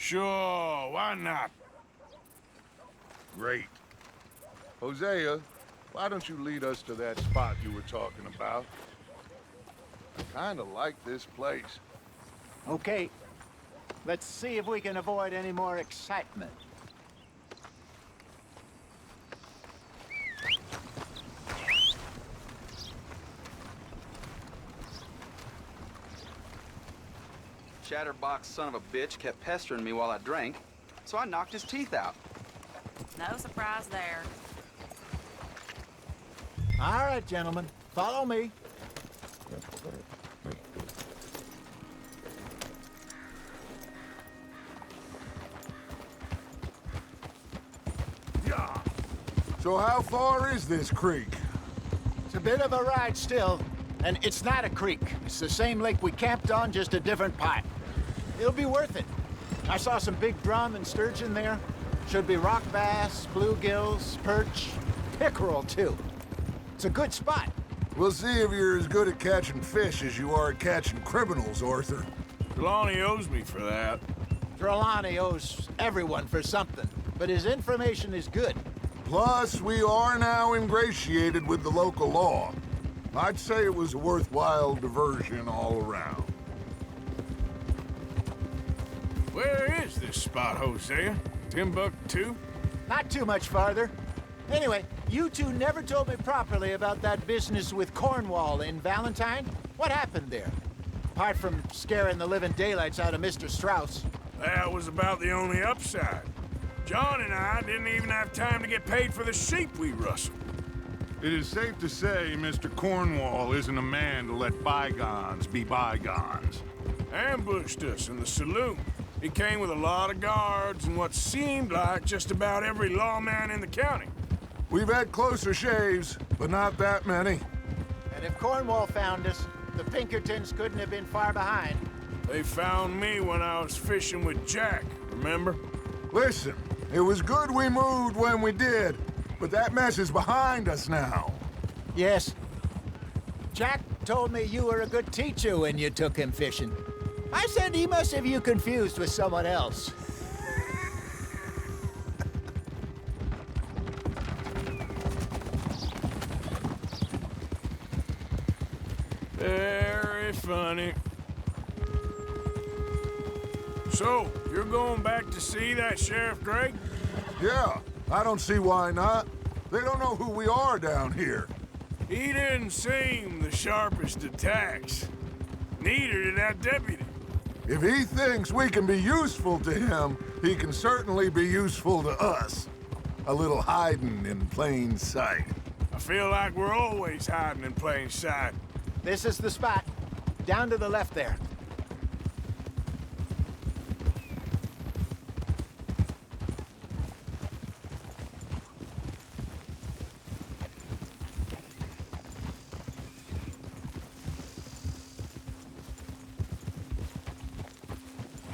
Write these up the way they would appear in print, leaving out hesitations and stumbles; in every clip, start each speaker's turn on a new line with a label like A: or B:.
A: Sure, why not?
B: Great. Hosea, why don't you lead us to that spot you were talking about? I kinda like this place.
C: Okay, let's see if we can avoid any more excitement.
D: Chatterbox son of a bitch kept pestering me while I drank, so I knocked his teeth out.
E: No surprise there.
C: All right, gentlemen, follow me.
B: Yeah. So how far is this creek?
C: It's a bit of a ride still, and it's not a creek. It's the same lake we camped on, just a different part. It'll be worth it. I saw some big drum and sturgeon there. Should be rock bass, bluegills, perch, pickerel too. It's a good spot.
B: We'll see if you're as good at catching fish as you are at catching criminals, Arthur.
A: Trelawney owes me for that.
C: Trelawney owes everyone for something, but his information is good.
B: Plus, we are now ingratiated with the local law. I'd say it was a worthwhile diversion all around.
A: Where is this spot, Hosea? Timbuktu?
C: Not too much farther. Anyway, you two never told me properly about that business with Cornwall in Valentine. What happened there? Apart from scaring the living daylights out of Mr. Strauss.
A: That was about the only upside. John and I didn't even have time to get paid for the sheep we rustled.
B: It is safe to say Mr. Cornwall isn't a man to let bygones be bygones.
A: Ambushed us in the saloon. He came with a lot of guards and what seemed like just about every lawman in the county.
B: We've had closer shaves, but not that many.
C: And if Cornwall found us, the Pinkertons couldn't have been far behind.
A: They found me when I was fishing with Jack, remember?
B: Listen, it was good we moved when we did, but that mess is behind us now.
C: Yes. Jack told me you were a good teacher when you took him fishing. I said he must have you confused with someone else.
A: Very funny. So, you're going back to see that Sheriff Gregg?
B: Yeah, I don't see why not. They don't know who we are down here.
A: He didn't seem the sharpest attacks. Neither did that deputy.
B: If he thinks we can be useful to him, he can certainly be useful to us. A little hiding in plain sight.
A: I feel like we're always hiding in plain sight.
C: This is the spot. Down to the left there.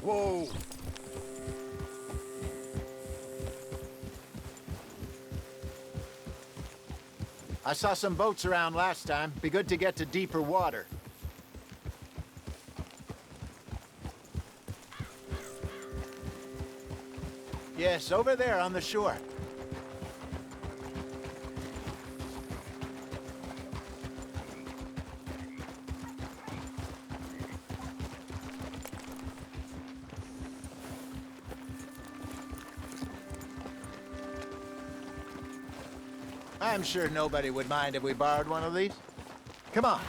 B: Whoa.
C: I saw some boats around last time. Be good to get to deeper water. Yes, over there on the shore. I'm sure nobody would mind if we borrowed one of these. Come on.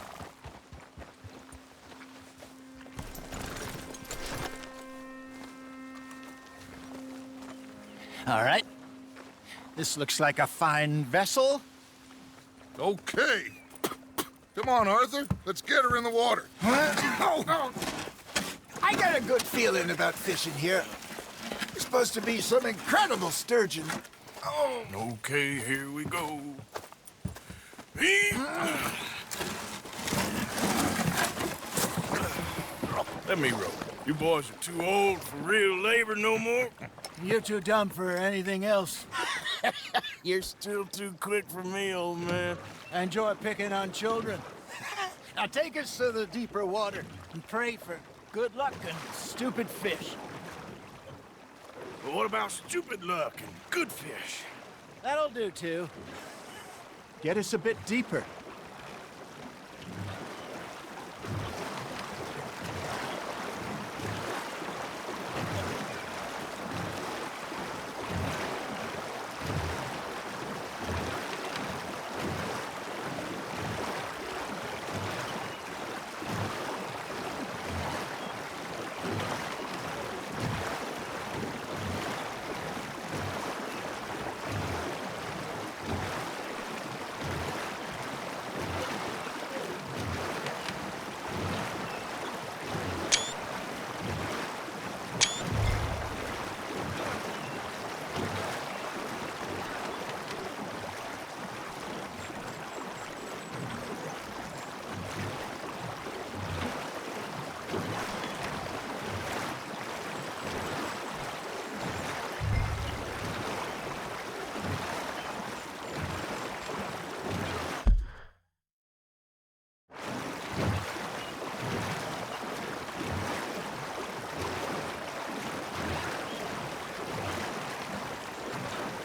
C: All right. This looks like a fine vessel.
B: Okay. Come on, Arthur. Let's get her in the water.
C: Oh. I got a good feeling about fishing here. There's supposed to be some incredible sturgeon. Oh.
A: Okay, here we go. Let me row. You boys are too old for real labor no more.
C: You're too dumb for anything else.
A: You're still too quick for me, old man.
C: I enjoy picking on children. Now take us to the deeper water and pray for good luck and stupid fish.
A: But what about stupid luck and good fish?
C: That'll do, too. Get us a bit deeper.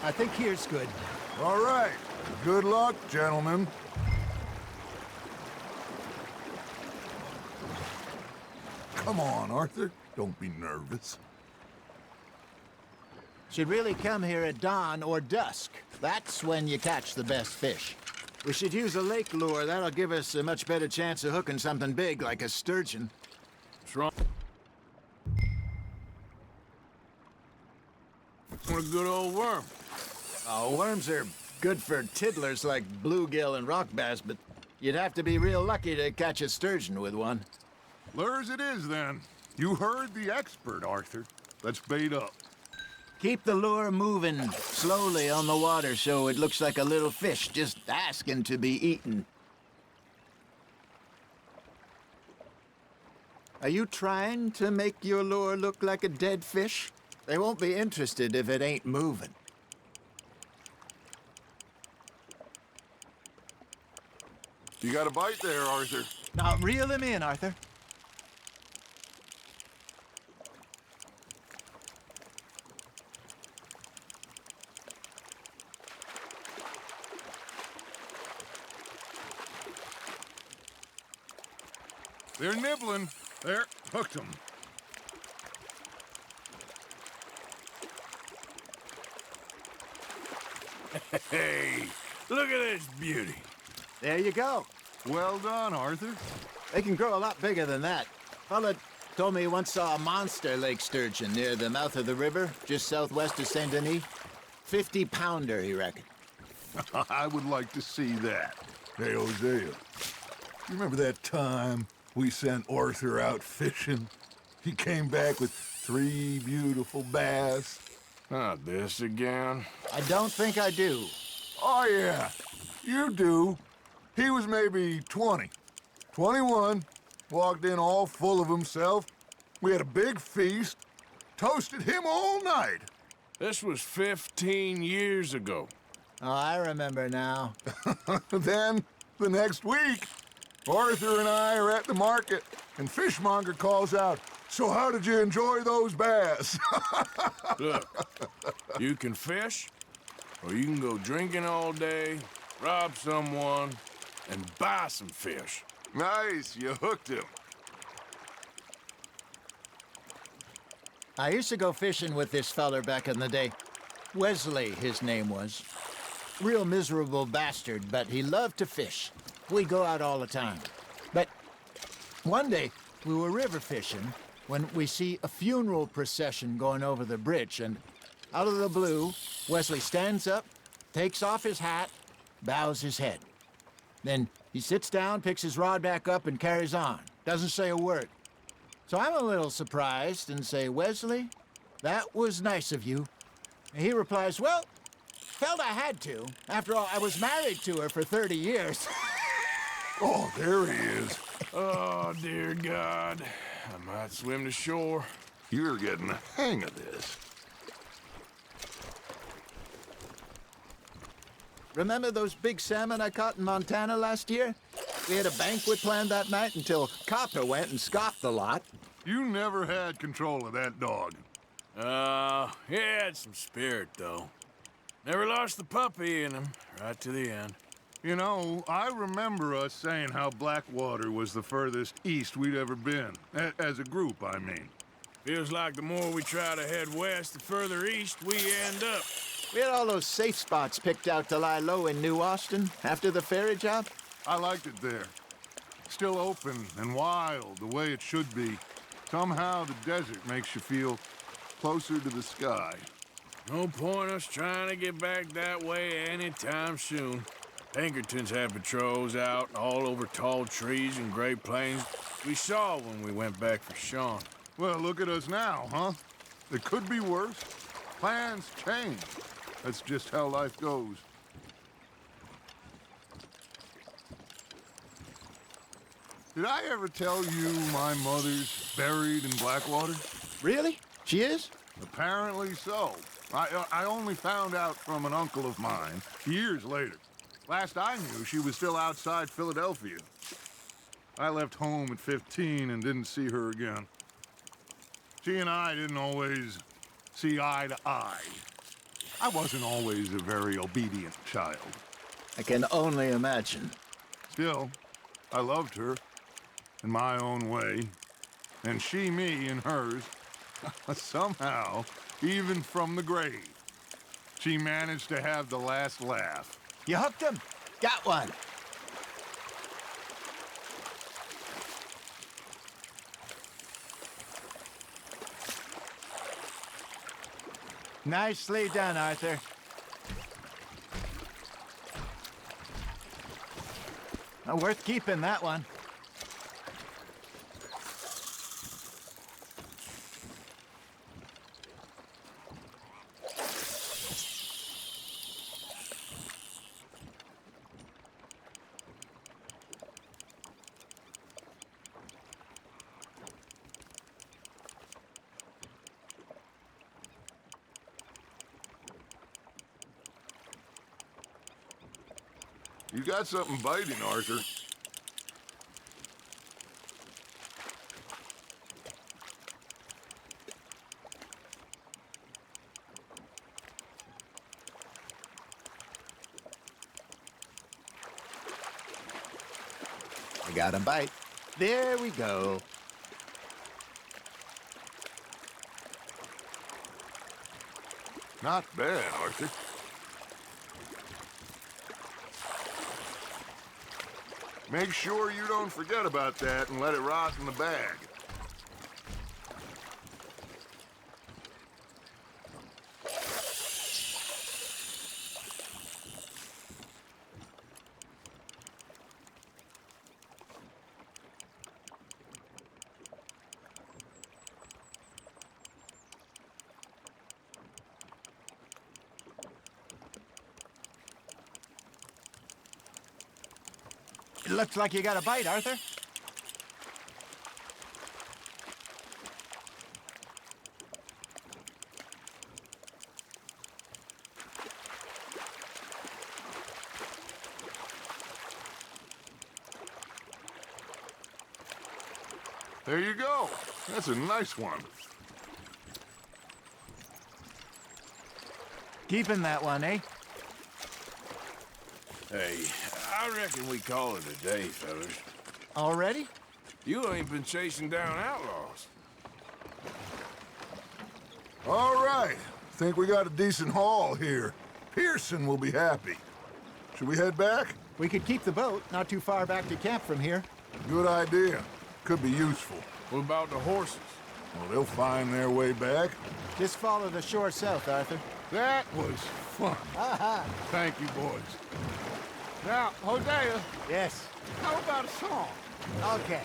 C: I think here's good.
B: All right. Good luck, gentlemen. Come on, Arthur. Don't be nervous.
C: Should really come here at dawn or dusk. That's when you catch the best fish. We should use a lake lure. That'll give us a much better chance of hooking something big like a sturgeon.
A: What's wrong? Want a good old worm.
C: Oh, worms are good for tiddlers like bluegill and rock bass, but you'd have to be real lucky to catch a sturgeon with one.
B: Lures it is, then. You heard the expert, Arthur. Let's bait up.
C: Keep the lure moving slowly on the water so it looks like a little fish just asking to be eaten. Are you trying to make your lure look like a dead fish? They won't be interested if it ain't moving.
B: You got a bite there, Arthur.
C: Now, reel him in, Arthur.
B: They're nibbling. There, hooked them.
A: Hey, look at this beauty.
C: There you go.
B: Well done, Arthur.
C: They can grow a lot bigger than that. Fella told me he once saw a monster lake sturgeon near the mouth of the river, just southwest of Saint Denis. 50-pounder, he reckoned.
B: I would like to see that. Hey, Hosea, you remember that time we sent Arthur out fishing? He came back with 3 beautiful bass.
A: Not this again.
C: I don't think I do.
B: Oh, yeah, you do. He was maybe 20, 21, walked in all full of himself. We had a big feast, toasted him all night.
A: This was 15 years ago.
C: Oh, I remember now.
B: Then, the next week, Arthur and I are at the market, and Fishmonger calls out, "So how did you enjoy those bass?"
A: Look, you can fish, or you can go drinking all day, rob someone, and buy some fish.
B: Nice, you hooked him.
C: I used to go fishing with this feller back in the day. Wesley, his name was. Real miserable bastard, but he loved to fish. We'd go out all the time. But one day, we were river fishing when we see a funeral procession going over the bridge, and out of the blue, Wesley stands up, takes off his hat, bows his head. Then he sits down, picks his rod back up, and carries on. Doesn't say a word. So I'm a little surprised and say, "Wesley, that was nice of you." And he replies, "Well, felt I had to. After all, I was married to her for 30 years.
B: Oh, there he is.
A: Oh, dear God. I might swim to shore.
B: You're getting the hang of this.
C: Remember those big salmon I caught in Montana last year? We had a banquet planned that night until Copper went and scoffed the lot.
B: You never had control of that dog.
A: He had some spirit, though. Never lost the puppy in him, right to the end.
B: You know, I remember us saying how Blackwater was the furthest east we'd ever been. As a group, I mean.
A: Feels like the more we try to head west, the further east we end up.
C: We had all those safe spots picked out to lie low in New Austin after the ferry job.
B: I liked it there. Still open and wild, the way it should be. Somehow the desert makes you feel closer to the sky.
A: No point us trying to get back that way anytime soon. Pinkertons had patrols out all over tall trees and Great Plains. We saw when we went back for Sean.
B: Well, look at us now, huh? It could be worse. Plans change. That's just how life goes. Did I ever tell you my mother's buried in Blackwater?
C: Really? She is?
B: Apparently so. I only found out from an uncle of mine years later. Last I knew, she was still outside Philadelphia. I left home at 15 and didn't see her again. She and I didn't always see eye to eye. I wasn't always a very obedient child.
C: I can only imagine.
B: Still, I loved her in my own way, and she me in hers. Somehow, even from the grave, she managed to have the last laugh.
C: You hooked him? Got one. Nicely done, Arthur. Worth keeping, that one.
B: You got something biting, Arthur.
C: I got him bite. There we go.
B: Not bad, Arthur. Make sure you don't forget about that and let it rot in the bag.
C: It looks like you got a bite, Arthur.
B: There you go. That's a nice one.
C: Keeping that one, eh?
A: Hey, I reckon we call it a day, fellas.
C: Already?
A: You ain't been chasing down outlaws.
B: All right. Think we got a decent haul here. Pearson will be happy. Should we head back?
C: We could keep the boat not too far back to camp from here.
B: Good idea. Could be useful.
A: What about the horses?
B: Well, they'll find their way back.
C: Just follow the shore south, Arthur.
B: That was fun.
C: Aha!
B: Thank you, boys. Now, Hosea,
C: Yes.
B: how about a song?
C: Okay.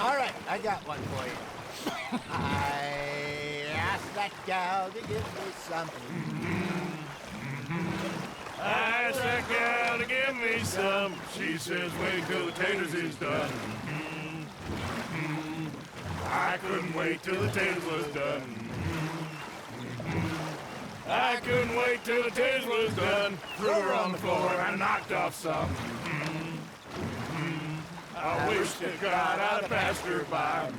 C: All right, I got one for you. I asked that gal to give me something.
A: I asked that gal to give me some. She says, wait till the taters is done. I couldn't wait till the taters was done. I couldn't wait till the taters was done. Threw her on the floor and knocked off some. I wish that God I'd passed her by.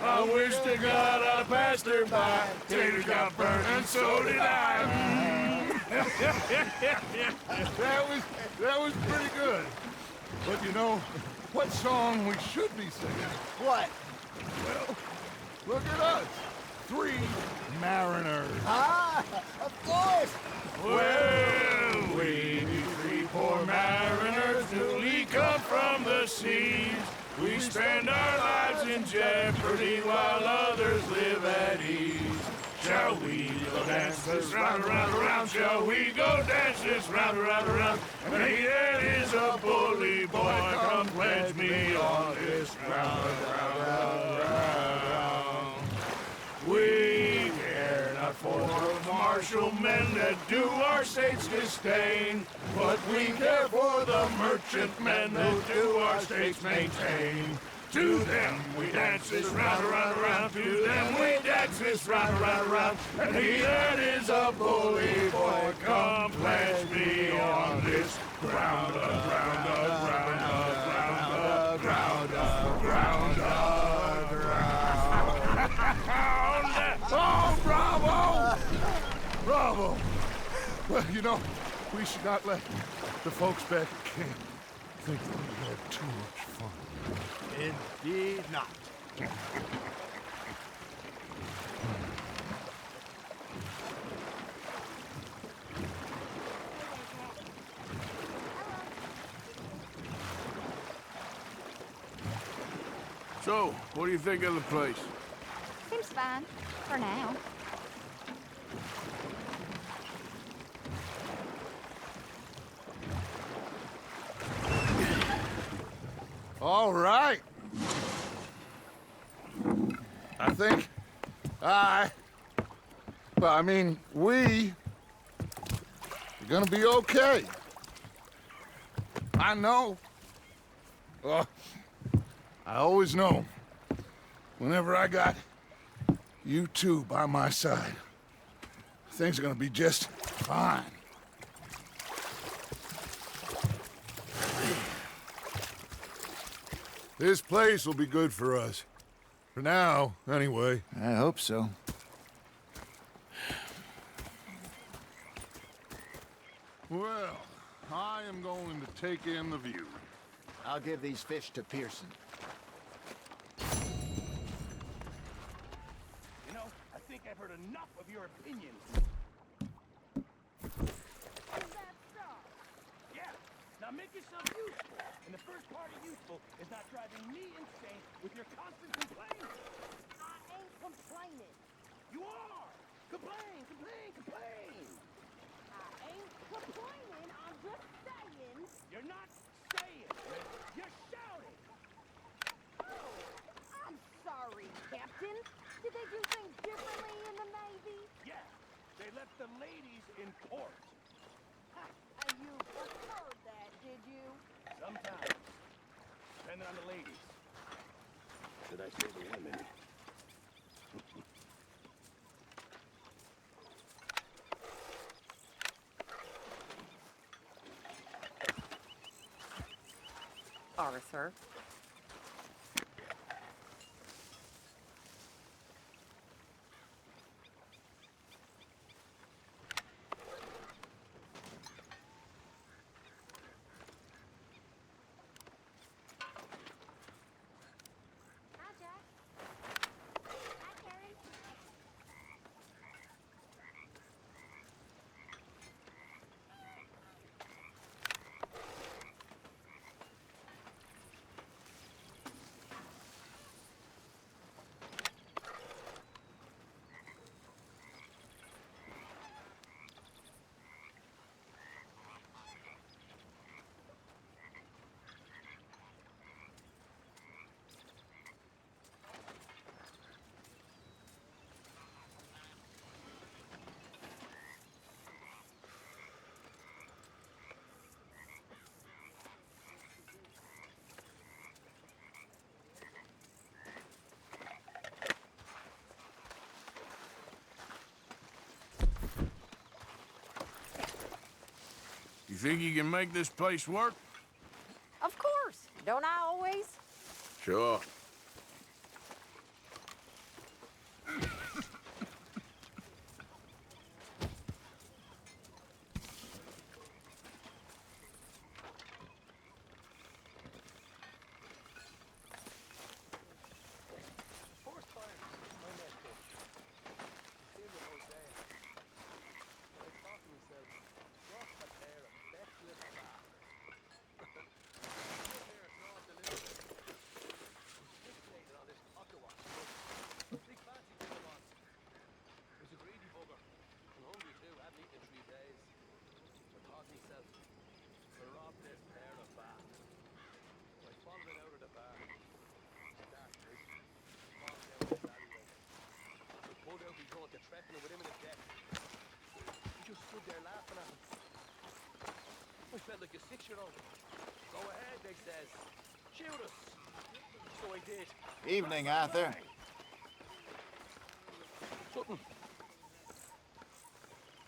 A: I wish to God I passed her by. Taters got burnt, and so did I.
B: That was pretty good. But you know, what song we should be singing?
C: What?
B: Well, look at us. 3 mariners.
C: Ah, of course.
A: Well, we be 3 poor mariners newly come from the seas. We spend our lives in jeopardy while others live at ease. Shall we go dance this round, around, around? Shall we go dance this round, around, around? And he that is a bully boy, come pledge me on this round, round, round. We care not for the martial men that do our states disdain, but we care for the merchant men that do our states maintain. To them we dance this round, around, around. To them we dance this round, around, around. And he that is a bully boy, come pledge me on this ground, ground, ground, ground, ground, ground, ground.
B: Oh, bravo! Bravo! Well, you know, we should not let the folks back at camp think that we had too much fun.
C: Indeed not.
A: So, what do you think of the place?
F: Seems fine, for now.
B: All right. I think we are gonna be okay. I know. I always know. Whenever I got you two by my side, things are gonna be just fine. This place will be good for us. For now, anyway.
C: I hope so.
B: Well, I am going to take in the view.
C: I'll give these fish to Pearson.
G: You know, I think I've heard enough of your opinions. Yeah, now make yourself useful. And the first part of useful is not driving me insane with your constant complaining.
H: I ain't complaining.
G: You are! Complain, complain, complain!
H: I ain't complaining. I'm just saying.
G: You're not saying, you're shouting!
H: Oh, I'm sorry, Captain. Did they do things differently in the Navy?
G: Yeah, they left the ladies in port.
H: And you preferred that, did you?
G: Sometimes. Depending on the ladies. Should I say the women?
E: Arthur.
F: Hi, Jack. Hi, Karen.
A: You think you can make this place work?
H: Of course. Don't I always?
A: Sure.
C: Evening, Arthur.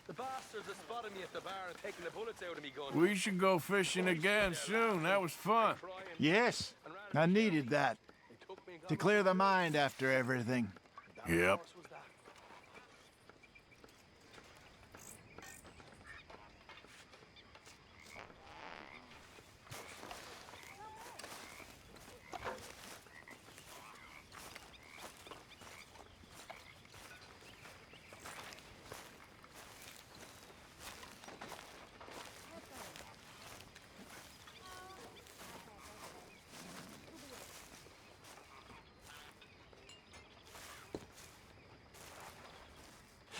G: The bastards that spotted me at the bar and taking the bullets out of me gun.
A: We should go fishing again soon. That was fun.
C: Yes, I needed that. To clear the mind after everything.
A: Yep.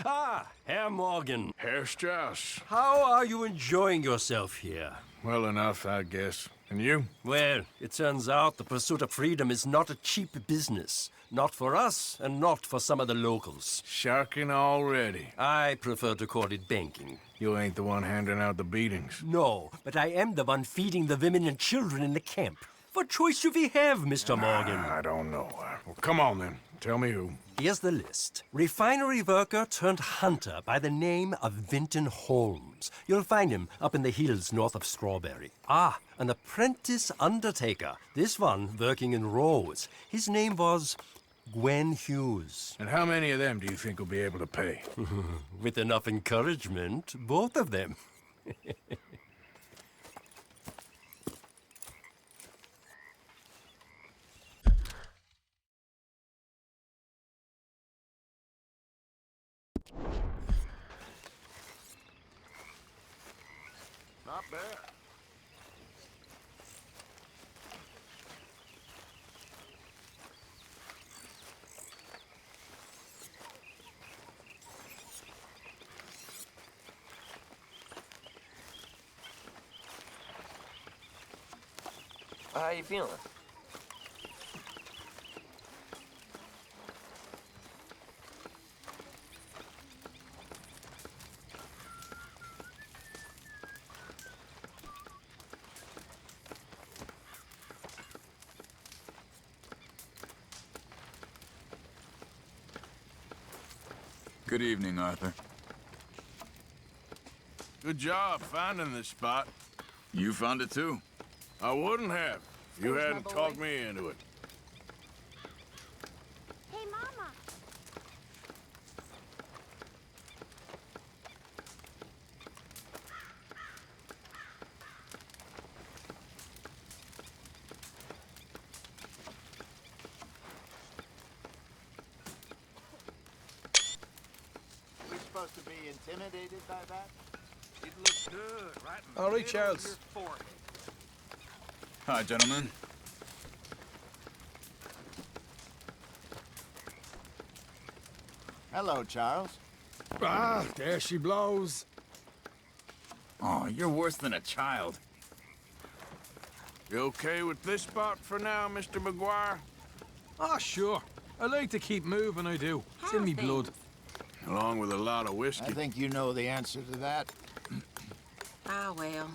I: Ah, Herr Morgan.
A: Herr Strauss.
I: How are you enjoying yourself here?
A: Well enough, I guess. And you?
I: Well, it turns out the pursuit of freedom is not a cheap business. Not for us, and not for some of the locals.
A: Sharking already.
I: I prefer to call it banking.
A: You ain't the one handing out the beatings.
I: No, but I am the one feeding the women and children in the camp. What choice do we have, Mr. Morgan?
A: I don't know. Well, come on then. Tell me who.
I: Here's the list. Refinery worker turned hunter by the name of Vinton Holmes. You'll find him up in the hills north of Strawberry. Ah, an apprentice undertaker. This one working in Rose. His name was Gwen Hughes.
A: And how many of them do you think will be able to pay?
I: With enough encouragement, both of them.
B: Not bad.
J: How you feeling?
K: Good evening, Arthur.
A: Good job finding this spot.
K: You found it too.
A: I wouldn't have if you
H: Where's my
A: hadn't
H: boy?
A: talked me into it.
F: Hey, Mama.
C: We supposed to be intimidated by that?
G: It looks good, right? in the
J: All right,
G: middle of
J: Charles.
G: your forehead.
K: Hi, gentlemen.
C: Hello, Charles.
J: Ah, there she blows.
K: Oh, you're worse than a child.
A: You okay with this spot for now, Mr. McGuire?
J: Ah, sure. I like to keep moving, I do. It's in me blood.
A: Along with a lot of
C: I
A: whiskey.
C: think you know the answer to that.
E: Ah, well.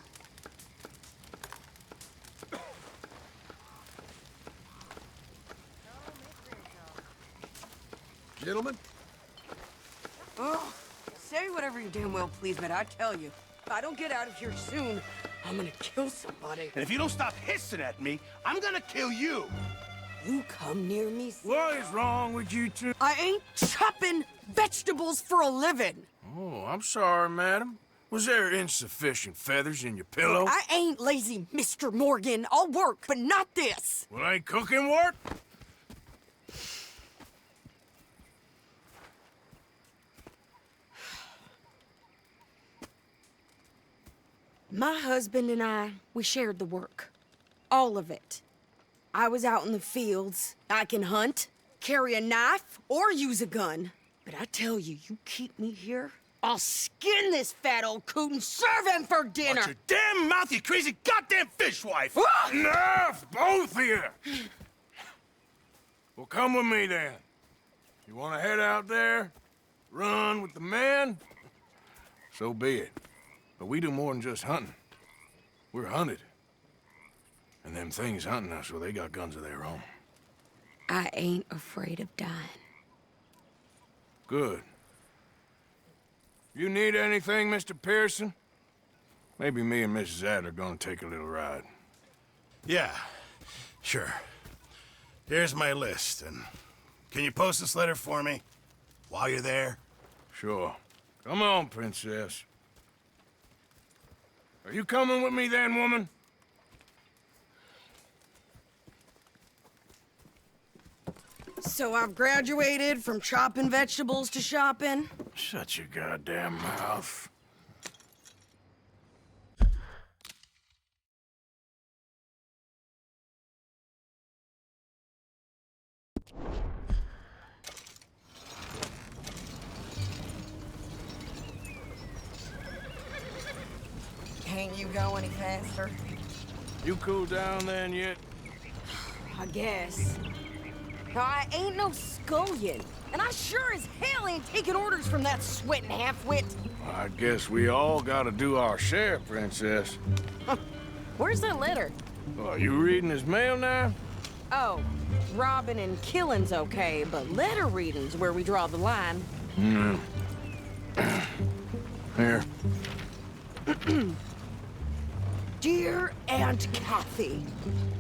J: Gentlemen?
E: Oh, say whatever you damn well please, but I tell you, if I don't get out of here soon, I'm gonna kill somebody.
G: And if you don't stop hissing at me, I'm gonna kill you.
E: You come near me,
A: What is wrong with you two?
E: I ain't chopping vegetables for a living.
A: Oh, I'm sorry, madam. Was there insufficient feathers in your pillow?
E: I ain't lazy, Mr. Morgan. I'll work, but not this.
A: Well, ain't cooking work?
E: My husband and I, we shared the work. All of it. I was out in the fields. I can hunt, carry a knife, or use a gun. But I tell you, you keep me here, I'll skin this fat old coot and serve him for dinner.
G: Watch your damn mouth, you crazy goddamn fishwife!
A: Enough, both of you! Well, come with me then. You want to head out there, run with the men? So be it. But we do more than just hunting. We're hunted. And them things hunting us, well, they got guns of their own.
E: I ain't afraid of dying.
A: Good. You need anything, Mr. Pearson? Maybe me and Mrs. Adler gonna take a little ride.
L: Yeah, sure. Here's my list, and can you post this letter for me while you're there?
A: Sure. Come on, Princess. Are you coming with me then, woman?
E: So I've graduated from chopping vegetables to shopping?
A: Shut your goddamn mouth.
E: Can't you go any faster?
A: You cool down then yet?
E: I guess. Now, I ain't no scullion, and I sure as hell ain't taking orders from that sweating half-wit.
A: I guess we all gotta do our share, Princess.
E: Where's that letter?
A: Oh, you reading his mail now?
E: Oh, robbing and killing's okay, but letter reading's where we draw the line.
A: Here.
E: Dear Aunt Kathy,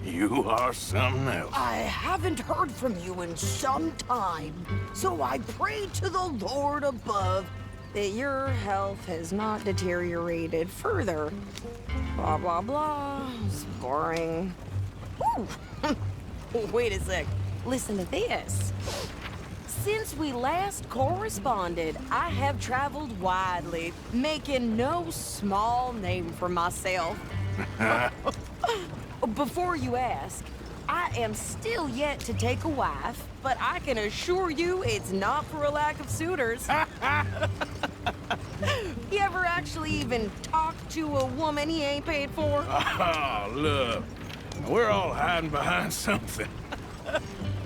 A: You are something else.
E: I haven't heard from you in some time, so I pray to the Lord above that your health has not deteriorated further. Blah, blah, blah. It's boring. Ooh. Wait a sec. Listen to this. Since we last corresponded, I have traveled widely, making no small name for myself. Before you ask, I am still yet to take a wife, but I can assure you it's not for a lack of suitors. You ever actually even talk to a woman he ain't paid for?
A: Oh, look. We're all hiding behind something.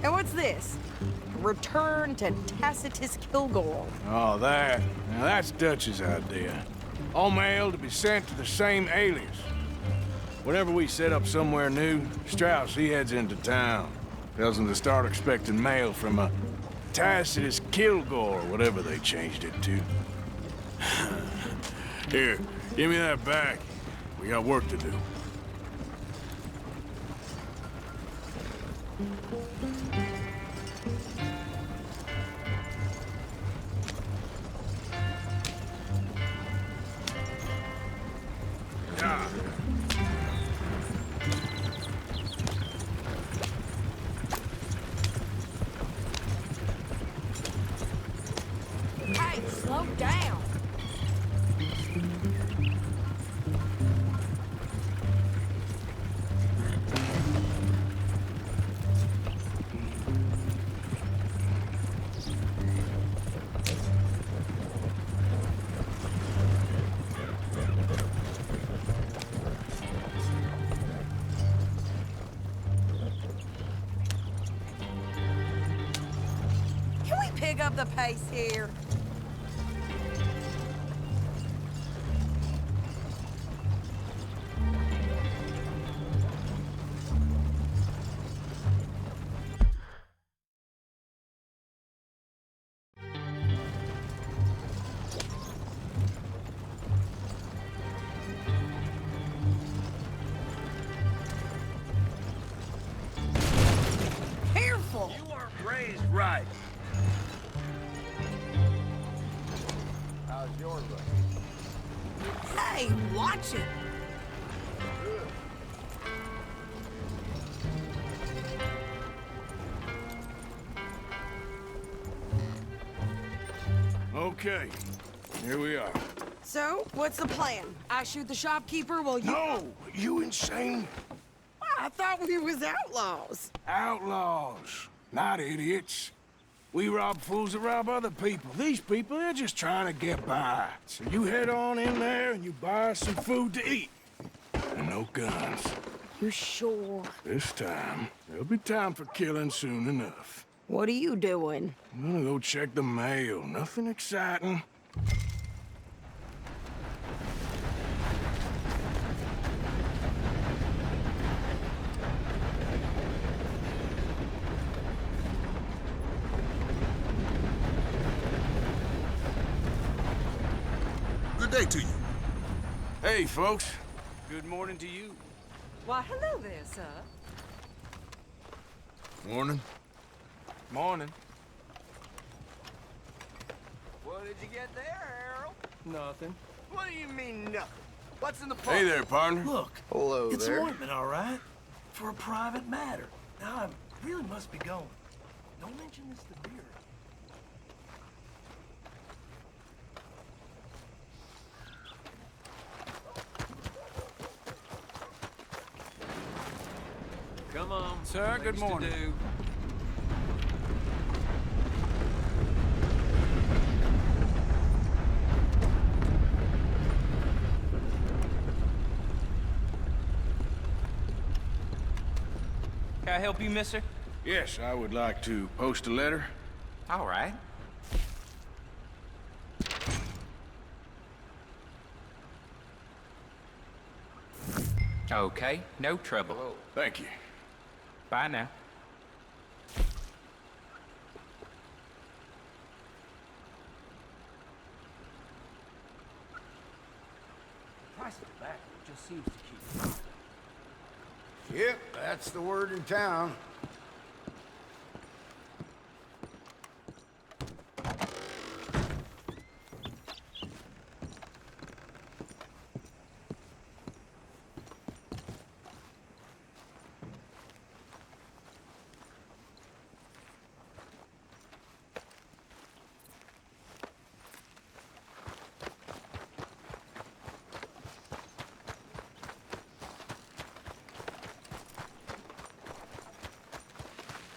E: And what's this? Return to Tacitus Kilgore.
A: Oh, that. Now, that's Dutch's idea. All mail to be sent to the same alias. Whenever we set up somewhere new, Strauss, he heads into town. Tells them to start expecting mail from a Tacitus Kilgore, or whatever they changed it to. Here, give me that back. We got work to do. Yeah.
E: Hey, slow down. Can we pick up the pace here? Careful!
G: You weren't raised right.
C: How's yours looking?
E: Hey, watch it!
A: Okay, here we are.
E: So, what's the plan? I shoot the shopkeeper while you...
A: No! You insane?
E: I thought we was outlaws.
A: Outlaws, not idiots. We rob fools that rob other people. These people, they're just trying to get by. So you head on in there and you buy us some food to eat. And no guns.
E: You sure?
A: This time, there'll be time for killing soon enough.
E: What are you doing?
A: I'm gonna go check the mail. Nothing exciting.
B: day to you.
A: Hey, folks. Good morning to you.
M: Why, hello there, sir.
A: Morning.
G: Morning.
N: What did you get there, Harold?
G: Nothing.
N: What do you mean, nothing? What's in the pot?
A: Hey there, partner.
O: Look,
N: Hello
O: it's
N: there.
O: ointment, all right? For a private matter. Now, I really must be going. Don't mention this to beer.
J: Come on.
G: Sir, good
J: Things to
G: morning.
J: do.
G: Can I help you, mister?
A: Yes, I would like to post a letter.
G: All right. Okay, no trouble.
A: Thank you.
G: Bye now.
O: Price of tobacco just seems to keep...
N: Yep, that's the word in town.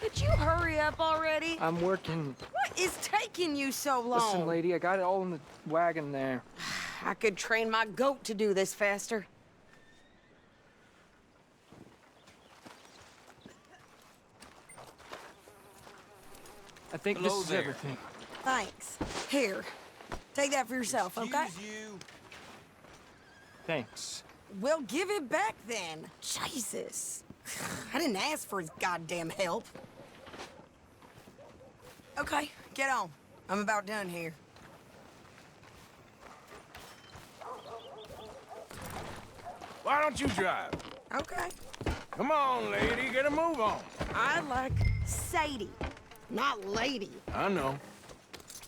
E: Could you hurry up already?
P: I'm working.
E: What is taking you so long?
P: Listen, lady, I got it all in the wagon there.
E: I could train my goat to do this faster.
P: I think
G: Hello
P: this is
G: there.
P: everything.
E: Thanks. Here, take that for yourself, okay?
G: you.
P: Thanks.
E: Well, give it back then. Jesus. I didn't ask for his goddamn help. Okay, get on. I'm about done here.
A: Why don't you drive?
E: Okay.
A: Come on, lady, get a move on.
E: I like Sadie, not lady.
A: I know.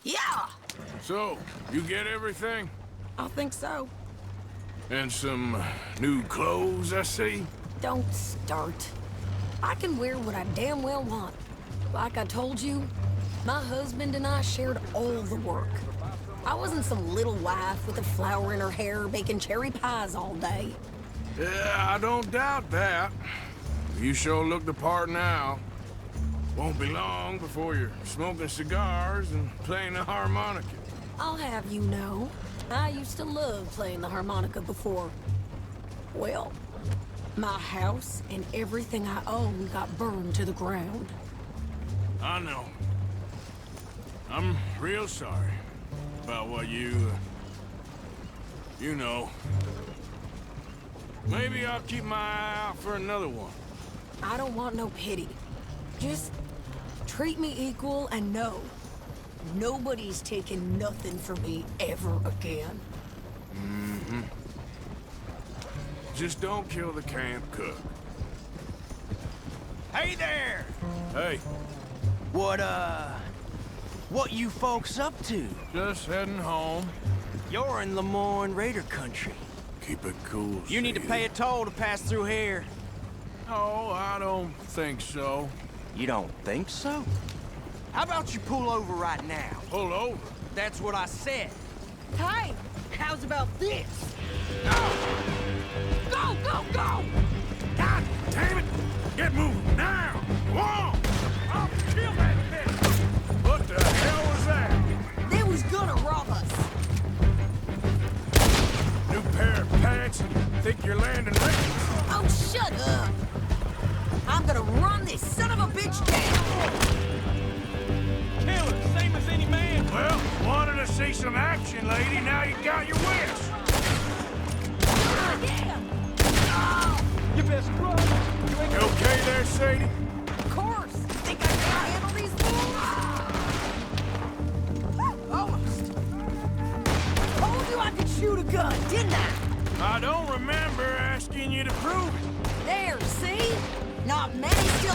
E: Yeah!
A: So, you get everything?
E: I think so.
A: And some new clothes, I see?
E: Don't start. I can wear what I damn well want. Like I told you, my husband and I shared all the work. I wasn't some little wife with a flower in her hair baking cherry pies all day.
A: Yeah, I don't doubt that. You sure look the part now. Won't be long before you're smoking cigars and playing the harmonica.
E: I'll have you know, I used to love playing the harmonica before. Well, my house and everything I own got burned to the ground.
A: I know. I'm real sorry about what you know. Maybe I'll keep my eye out for another one.
E: I don't want no pity. Just treat me equal and know nobody's taking nothing from me ever again.
A: Mm-hmm. Just don't kill the camp cook.
N: Hey there!
A: Hey,
N: What you folks up to?
A: just heading home.
N: You're in Lemoyne Raider country.
A: Keep it cool,
N: You need to
A: Sadie.
N: pay a toll to pass through here.
A: No, I don't think so.
N: You don't think so? How about you pull over right now?
A: Pull over.
N: That's what I said.
E: Hey, how's about this? Go, go, go!
A: God damn it! Get moving now! Come on! I'll kill that bitch! What the hell was that?
E: They was gonna rob us.
A: New pair of pants? Think you're landing rich?
E: Oh, shut up! I'm gonna run this son of a bitch down!
G: Killer, same as any man.
A: Well, wanted to see some action, lady. Now you got your wish.
E: Yeah!
G: You best run. You ain't
A: You okay there, Sadie?
E: Of course! Think I can handle these fools? Almost. Told you I could shoot a gun!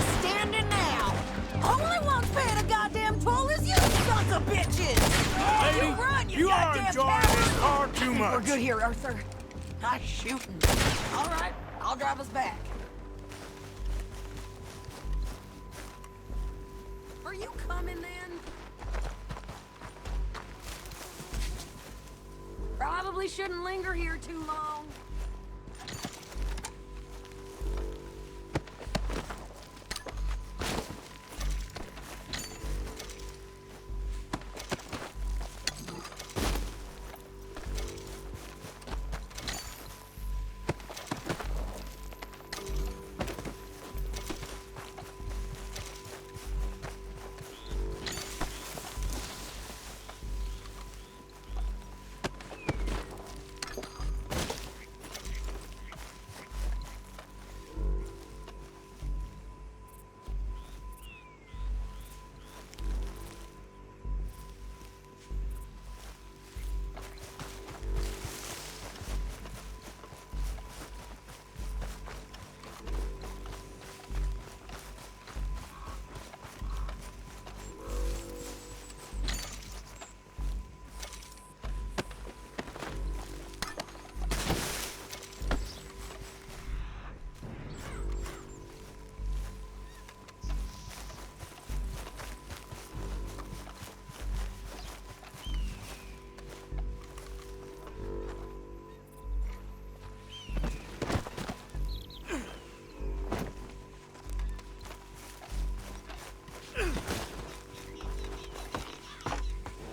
H: just standing now. Only one's paying a goddamn toll is you sons of bitches!
A: Lady,
H: You run, you
A: you are
H: goddamn
A: enjoying
H: coward!
A: this car too much.
H: We're good here, Arthur. Nice shooting. All right, I'll drive us back. Are you coming then? Probably shouldn't linger here too long.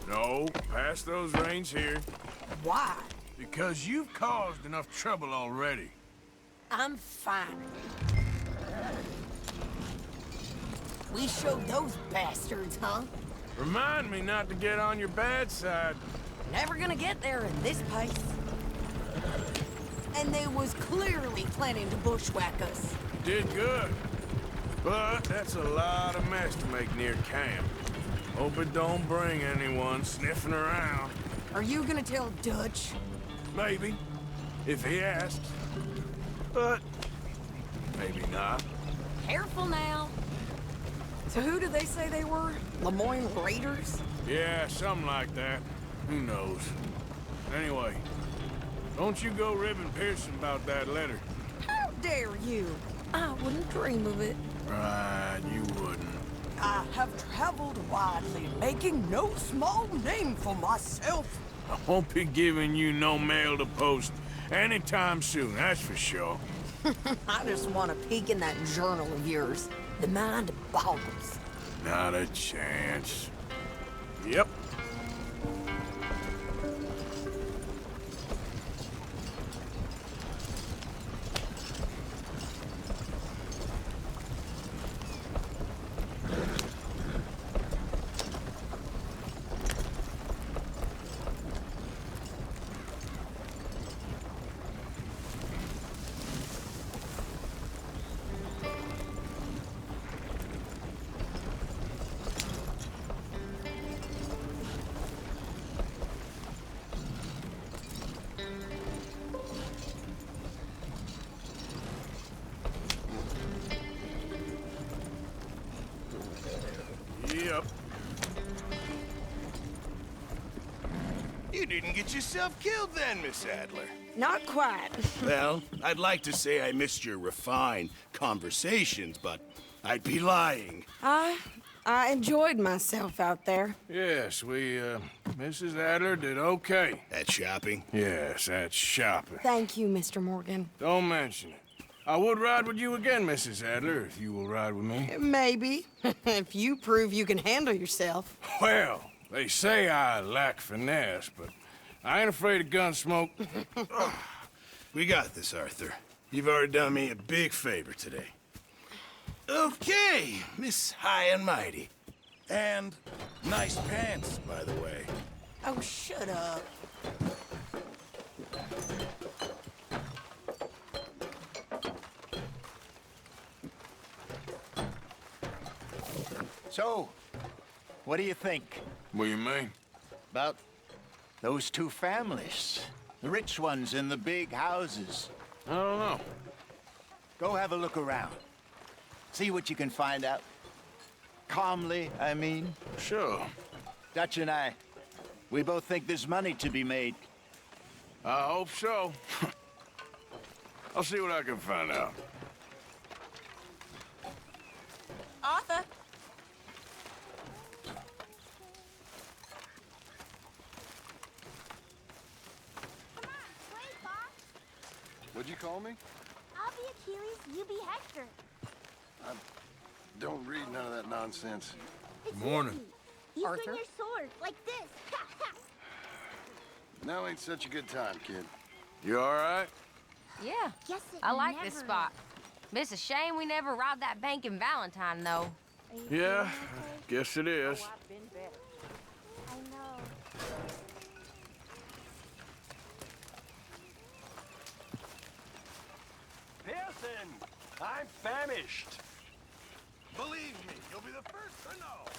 A: No, pass those reins here.
H: Why?
A: Because you've caused enough trouble already.
H: I'm fine. We showed those bastards, huh?
A: Remind me not to get on your bad side.
H: Never gonna get there in this pace. And they was clearly planning to bushwhack us.
A: Did good. But that's a lot of mess to make near camp. Hope it don't bring anyone sniffing around.
H: Are you gonna tell Dutch?
A: Maybe, if he asks. But maybe not.
H: Careful now. So who do they say they were? Lemoyne Raiders?
A: Yeah, something like that. Who knows? Anyway, don't you go ribbing Pearson about that letter.
H: How dare you? I wouldn't dream of it.
A: Right, you wouldn't.
H: I have traveled widely, making no small name for myself.
A: I won't be giving you no mail to post anytime soon, that's for sure.
H: I just want to peek in that journal of yours. The mind boggles.
A: Not a chance. Yep. Yep.
L: You didn't get yourself killed then, Miss Adler.
E: Not quite.
L: Well, I'd like to say I missed your refined conversations, but I'd be lying.
E: I enjoyed myself out there.
A: Yes, Mrs. Adler did okay.
L: At shopping?
A: Yes, at shopping.
E: Thank you, Mr. Morgan.
A: Don't mention it. I would ride with you again, Mrs. Adler, if you will ride with me.
E: Maybe. If you prove you can handle yourself.
A: Well, they say I lack finesse, but I ain't afraid of gun smoke.
L: We got this, Arthur. You've already done me a big favor today. Okay, Miss High and Mighty. And nice pants, by the way.
H: Oh, shut up.
C: So, what do you think?
A: What do you mean?
C: About those two families? The rich ones in the big houses.
A: I don't know.
C: Go have a look around. See what you can find out. Calmly, I mean.
A: Sure.
C: Dutch and I, we both think there's money to be made.
A: I hope so. I'll see what I can find out.
H: Arthur?
Q: What'd you call me?
F: I'll be Achilles, you be Hector.
Q: I don't read none of that nonsense.
F: It's
A: Morning.
F: easy. You
H: Arthur?
F: swing your sword like this. Ha, ha.
Q: Now ain't such a good time, kid.
A: You all right?
R: Yeah,
F: Guess it
R: I like this
F: never
R: spot. But it's a shame we never robbed that bank in Valentine, though.
A: Yeah, guess it is.
F: I know.
O: Pearson, I'm famished.
L: Believe me, you'll be the first to know.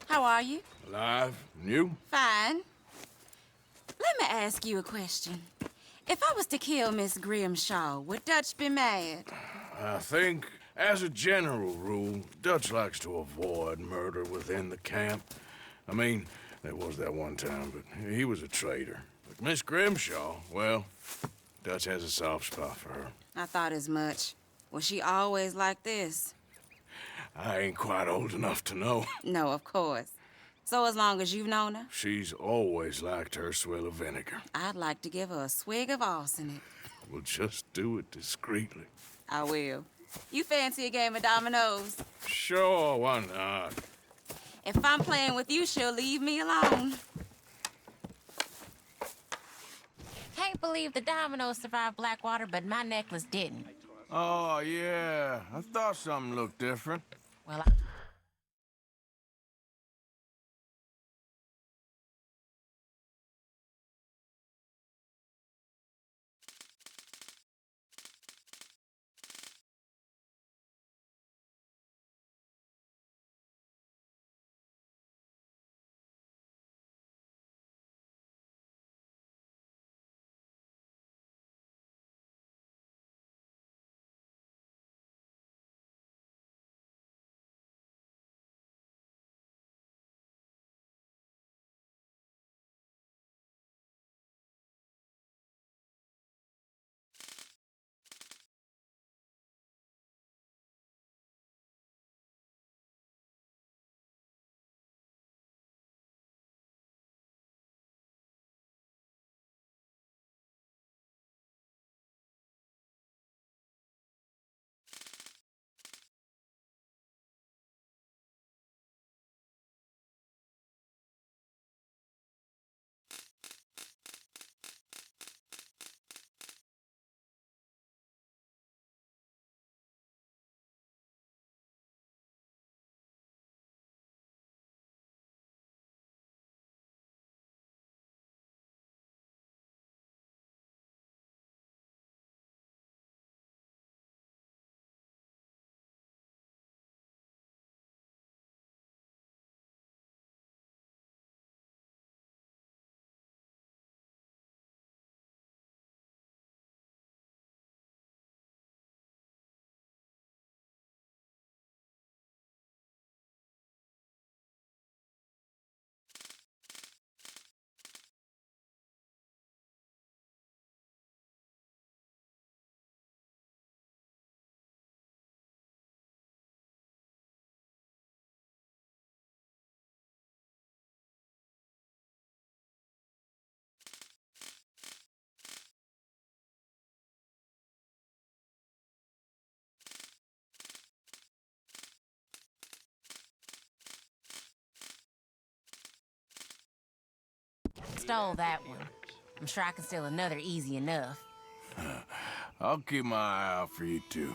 H: How are you?
A: Alive? And you?
H: Fine. Let me ask you a question. If I was to kill Miss Grimshaw, would Dutch be mad?
A: I think, as a general rule, Dutch likes to avoid murder within the camp. I mean, there was that one time, but he was a traitor. But Miss Grimshaw, well, Dutch has a soft spot for her.
H: I thought as much. Was she always like this?
A: I ain't quite old enough to know.
H: No, of course. So as long as you've known her,
A: She's always liked her swill of vinegar.
H: I'd like to give her a swig of arsenic.
A: We'll just do it discreetly.
H: I will. You fancy a game of dominoes?
A: Sure, why not?
H: If I'm playing with you, she'll leave me alone.
R: Can't believe the dominoes survived Blackwater, but my necklace didn't.
A: Oh, yeah. I thought something looked different.
R: Well, stole that one. I'm sure I can steal another easy enough.
A: I'll keep my eye out for you, too.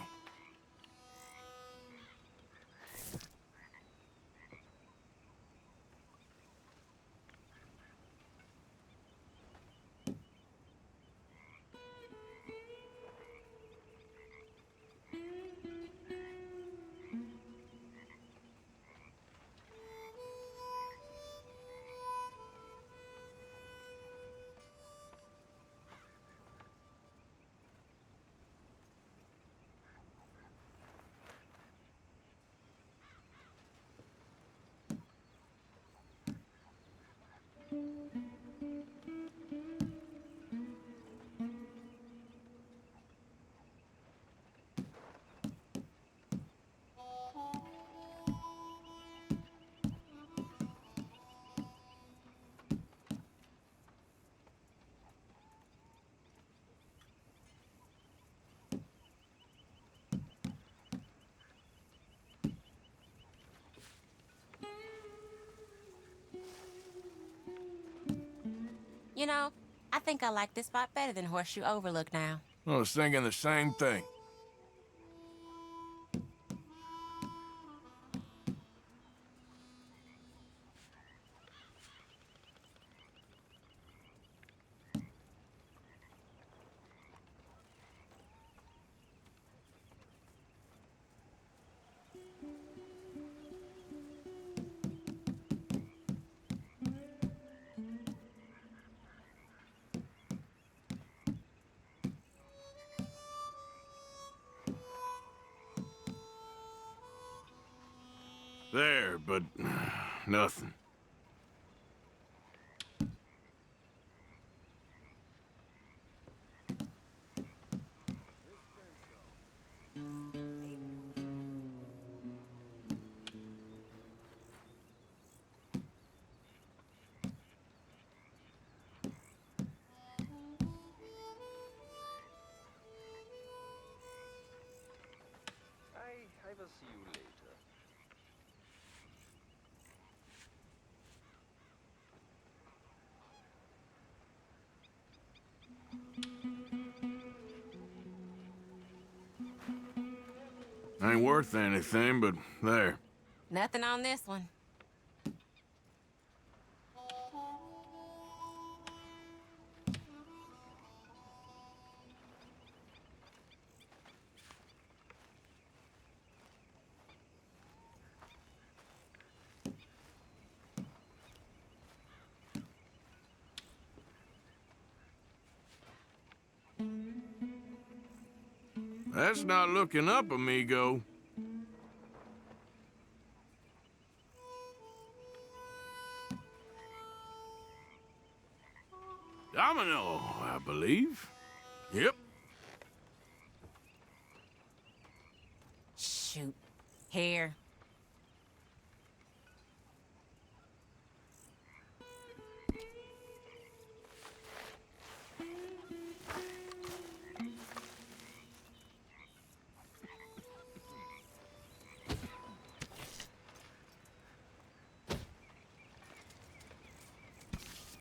R: You know, I think I like this spot better than Horseshoe Overlook now.
A: I was thinking the same thing. There, but nothing.
S: I will see you later.
A: Ain't worth anything, but there.
R: Nothing on this one.
A: That's not looking up, amigo. Domino, I believe. Yep.
R: Shoot. Here.